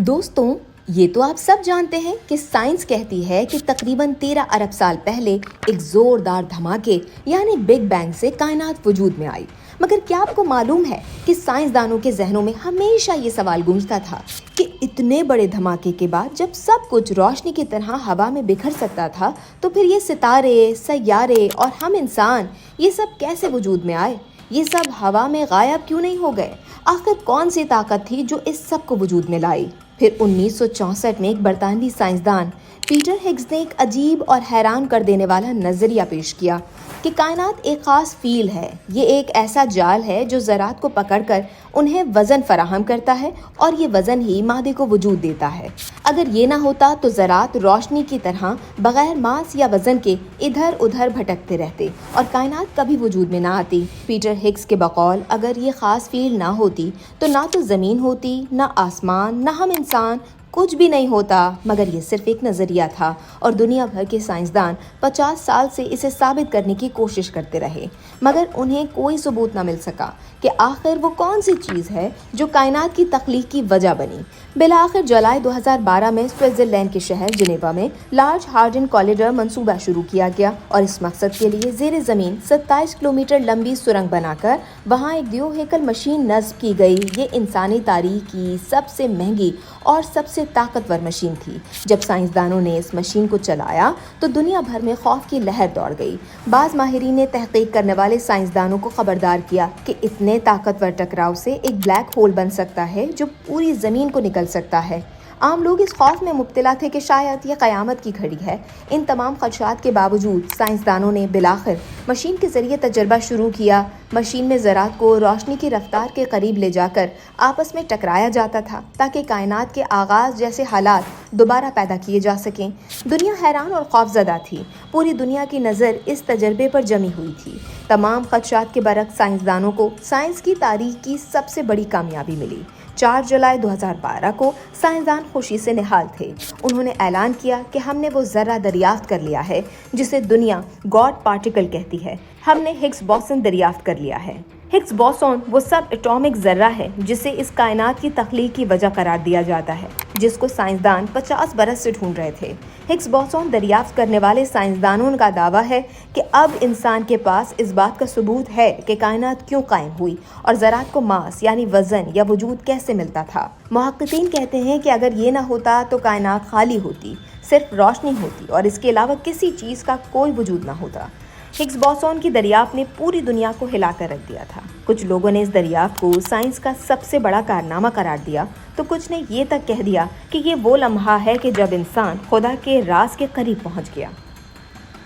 دوستوں، یہ تو آپ سب جانتے ہیں کہ سائنس کہتی ہے کہ تقریباً 13 ارب سال پہلے ایک زوردار دھماکے یعنی بگ بینگ سے کائنات وجود میں آئی۔ مگر کیا آپ کو معلوم ہے کہ سائنسدانوں کے ذہنوں میں ہمیشہ یہ سوال گونجتا تھا کہ اتنے بڑے دھماکے کے بعد جب سب کچھ روشنی کی طرح ہوا میں بکھر سکتا تھا تو پھر یہ ستارے، سیارے اور ہم انسان یہ سب کیسے وجود میں آئے؟ یہ سب ہوا میں غائب کیوں نہیں ہو گئے؟ آخر کون سی طاقت تھی جو اس سب کو وجود میں لائی؟ پھر 1964 میں ایک برطانوی سائنسدان پیٹر ہگز نے ایک عجیب اور حیران کر دینے والا نظریہ پیش کیا کہ کائنات ایک خاص فیلڈ ہے۔ یہ ایک ایسا جال ہے جو ذرات کو پکڑ کر انہیں وزن فراہم کرتا ہے اور یہ وزن ہی مادے کو وجود دیتا ہے۔ اگر یہ نہ ہوتا تو ذرات روشنی کی طرح بغیر ماس یا وزن کے ادھر ادھر بھٹکتے رہتے اور کائنات کبھی وجود میں نہ آتی۔ پیٹر ہگز کے بقول اگر یہ خاص فیلڈ نہ ہوتی تو نہ تو زمین ہوتی، نہ آسمان، نہ ہم انسان، کچھ بھی نہیں ہوتا۔ مگر یہ صرف ایک نظریہ تھا اور دنیا بھر کے سائنسدان 50 سال سے اسے ثابت کرنے کی کوشش کرتے رہے، مگر انہیں کوئی ثبوت نہ مل سکا کہ آخر وہ کون سی چیز ہے جو کائنات کی تخلیق کی وجہ بنی۔ بالآخر جولائی 2012 میں سوئٹزرلینڈ کے شہر جنیوا میں لارج ہارڈن کولیڈر منصوبہ شروع کیا گیا اور اس مقصد کے لیے زیر زمین 27 کلومیٹر لمبی سرنگ بنا کر وہاں ایک دیو ہیکل مشین نصب کی گئی۔ یہ انسانی تاریخ کی سب سے مہنگی اور سب سے طاقتور مشین تھی۔ جب سائنسدانوں نے اس مشین کو چلایا تو دنیا بھر میں خوف کی لہر دوڑ گئی۔ بعض ماہرین نے تحقیق کرنے والے سائنسدانوں کو خبردار کیا کہ اتنے طاقتور ٹکراؤ سے ایک بلیک ہول بن سکتا ہے جو پوری زمین کو نکل سکتا ہے۔ عام لوگ اس خوف میں مبتلا تھے کہ شاید یہ قیامت کی گھڑی ہے۔ ان تمام خدشات کے باوجود سائنسدانوں نے بالآخر مشین کے ذریعے تجربہ شروع کیا۔ مشین میں ذرات کو روشنی کی رفتار کے قریب لے جا کر آپس میں ٹکرایا جاتا تھا تاکہ کائنات کے آغاز جیسے حالات دوبارہ پیدا کیے جا سکیں۔ دنیا حیران اور خوفزدہ تھی۔ پوری دنیا کی نظر اس تجربے پر جمی ہوئی تھی۔ تمام خدشات کے برعکس سائنسدانوں کو سائنس کی تاریخ کی سب سے بڑی کامیابی ملی۔ 4 جولائی 2012 کو سائنسدان خوشی سے نہال تھے۔ انہوں نے اعلان کیا کہ ہم نے وہ ذرہ دریافت کر لیا ہے جسے دنیا گاڈ پارٹیکل کہتی ہے۔ ہم نے ہگز بوسن دریافت کر لیا ہے۔ ہگز بوسون وہ سب ایٹامک ذرہ ہے جسے اس کائنات کی تخلیق کی وجہ قرار دیا جاتا ہے، جس کو سائنسدان 50 برس سے ڈھونڈ رہے تھے۔ ہگز بوسون دریافت کرنے والے سائنسدانوں کا دعویٰ ہے کہ اب انسان کے پاس اس بات کا ثبوت ہے کہ کائنات کیوں قائم ہوئی اور ذرات کو ماس یعنی وزن یا وجود کیسے ملتا تھا۔ محققین کہتے ہیں کہ اگر یہ نہ ہوتا تو کائنات خالی ہوتی، صرف روشنی ہوتی اور اس کے علاوہ کسی چیز کا کوئی وجود نہ ہوتا۔ ہگز بوسون کی دریافت نے پوری دنیا کو ہلا کر رکھ دیا تھا۔ کچھ لوگوں نے اس دریافت کو سائنس کا سب سے بڑا کارنامہ قرار دیا تو کچھ نے یہ تک کہہ دیا کہ یہ وہ لمحہ ہے کہ جب انسان خدا کے راز کے قریب پہنچ گیا۔